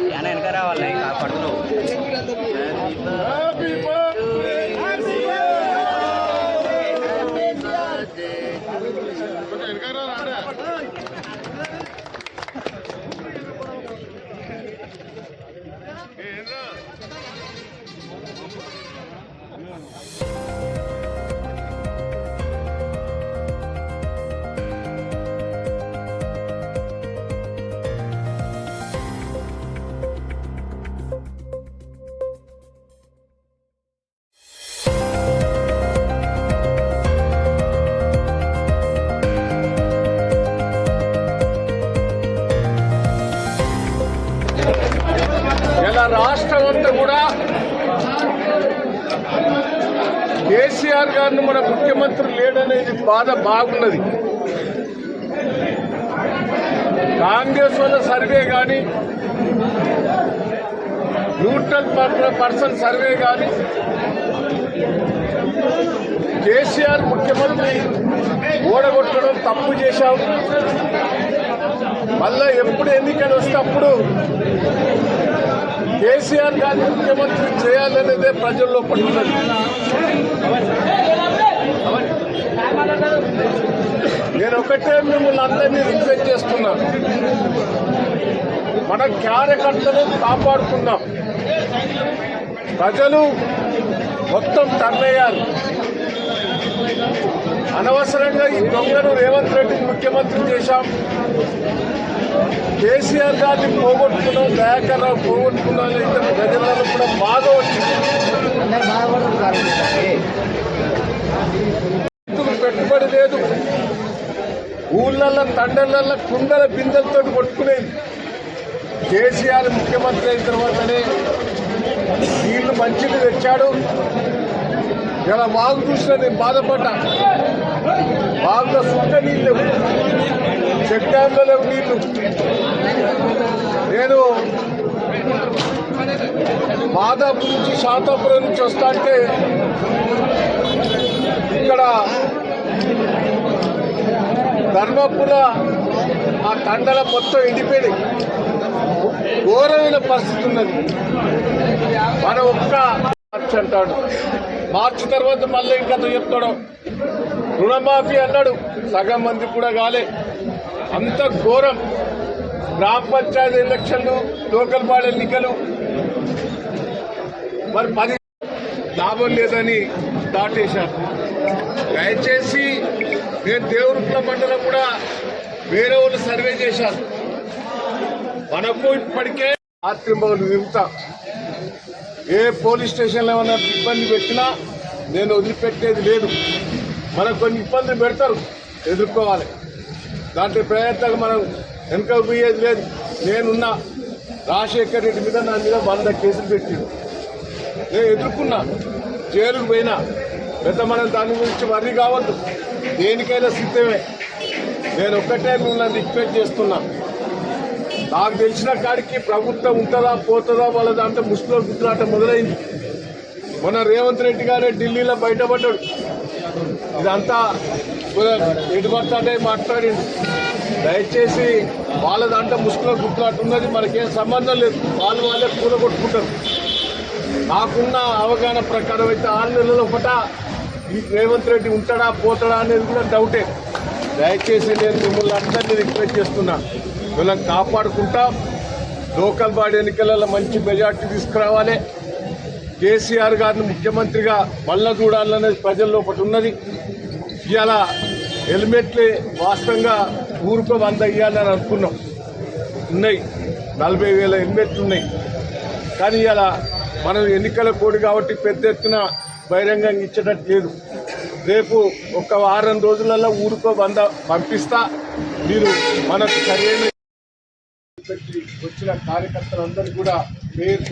వెనక రావాలి కాపాడుతూ రాష్ట్రం అంతా కూడా కేసీఆర్ గారిని మన ముఖ్యమంత్రి లేడనేది బాధ బాగున్నది. కాంగ్రెస్ వాళ్ళ సర్వే కానీ న్యూట్రల్ పర్సన్ సర్వే కానీ కేసీఆర్ ముఖ్యమంత్రి ఓడగొట్టడం తప్పు చేశాం. మళ్ళా ఎప్పుడు ఎన్నికలు వస్తే అప్పుడు కేసీఆర్ గారిని ముఖ్యమంత్రి చేయాలనేదే ప్రజల్లో పట్టున్నది. నేను ఒకటే మిమ్మల్ని అందరినీ రిక్వెస్ట్ చేస్తున్నాను, మన కార్యకర్తలు కాపాడుకుందాం. ప్రజలు మొత్తం టర్నయ్యారు. అనవసరంగా ఈ దొంగను రేవంత్ రెడ్డిని ముఖ్యమంత్రి చేశాం. కేసీఆర్ గారిని పోగొట్టుకున్నాం, దయాకర్ రావు పోగొట్టుకున్నాం. ఇతర ప్రజలలో కూడా బాధ వచ్చింది. పెట్టుబడి లేదు. ఊళ్ళల్లో తండలలో కుండల బిందెలతో కొట్టుకునేది. కేసీఆర్ ముఖ్యమంత్రి అయిన తర్వాతనే నీళ్లు మంచిని తెచ్చాడు. ఇలా వాగు చూసినా నేను బాధపడ్డా. వాగులో సుట్ట నీళ్ళు లేవు, చెక్ డ్యాంలో లేవు నీళ్లు. నేను మాదాపూర్ నుంచి శాంతాపురం నుంచి వస్తా అంటే ఇక్కడ ధర్మపుర ఆ తండల మొత్తం ఎండిపోయింది. ఘోరమైన పరిస్థితి ఉన్నది. మనం ఒక్క మార్చి అంటాడు, మార్చి తర్వాత మళ్ళీ ఇంకా చెప్తాడు. రుణమాఫీ అన్నాడు, సగం మంది కూడా కాలే. అంత ఘోరం. గ్రామ పంచాయతీ ఎలక్షన్లు, లోకల్ బాడీ ఎన్నికలు, మరి 10 లాభం లేదని దాటేశారు. దయచేసి నేను దేవురుట్ల మండలం కూడా వేరే వాళ్ళు సర్వే చేశారు. మనకు ఇప్పటికే రాత్రింబవులు తిరుగుతా. ఏ పోలీస్ స్టేషన్లో ఏమైనా ఇబ్బంది పెట్టినా నేను వదిలిపెట్టేది లేదు. మనకు కొన్ని ఇబ్బందులు పెడతారు, ఎదుర్కోవాలి. దాంట్లో ప్రయత్నాలు మనం వెనుక పోయేది లేదు. నేనున్నా. రాజశేఖర్ రెడ్డి మీద నా మీద 100 కేసులు పెట్టిండు. నేను ఎదుర్కొన్నా, జైలుకు పోయినా. పెద్ద మనం దాని గురించి వర్రీ కావద్దు, దేనికైనా సిద్ధమే. నేను ఒక్కటే మిమ్మల్ని రిక్వెస్ట్ చేస్తున్నా. నాకు తెలిసిన కాడికి ప్రభుత్వం ఉంటుందా పోతుందా వాళ్ళ దాంట్లో ముష్టిలో గుర్తులాట మొదలైంది. మొన్న రేవంత్ రెడ్డి గారే ఢిల్లీలో బయటపడ్డాడు. ఇదంతా ఎటుపడతాడే మాట్లాడింది. దయచేసి వాళ్ళ దాంట్లో ముష్టిలో గుర్తులాట ఉన్నది, మనకేం సంబంధం లేదు. వాళ్ళే కూలగొట్టుకుంటారు. నాకున్న అవగాహన ప్రకారం అయితే 6 నెలల పట ఈ రేవంత్ రెడ్డి ఉంటాడా పోతాడా అనేది కూడా డౌటే. దయచేసి నేను మిమ్మల్ని అందరినీ రిక్వెస్ట్ చేస్తున్నా, వీళ్ళని కాపాడుకుంటా. లోకల్ బాడీ ఎన్నికలలో మంచి మెజార్టీ తీసుకురావాలి. కేసీఆర్ గారిని ముఖ్యమంత్రిగా మళ్ళా చూడాలనేది ప్రజల్లో ఒకటి ఉన్నది. ఇవాళ హెల్మెట్లే వాస్తవంగా ఊరుకో 100 ఇవ్వాలని అనుకున్నాం. ఉన్నాయి 40,000 హెల్మెట్లు ఉన్నాయి. కానీ ఇవాళ మనం ఎన్నికల కోడ్ కాబట్టి పెద్ద ఎత్తున బహిరంగంగా ఇచ్చేటట్టు లేదు. రేపు ఒక వారం రోజులలో ఊరుకో 100 పంపిస్తా. మీరు మనకు సరైన వచ్చిన కార్యకర్తలందరూ కూడా పేరు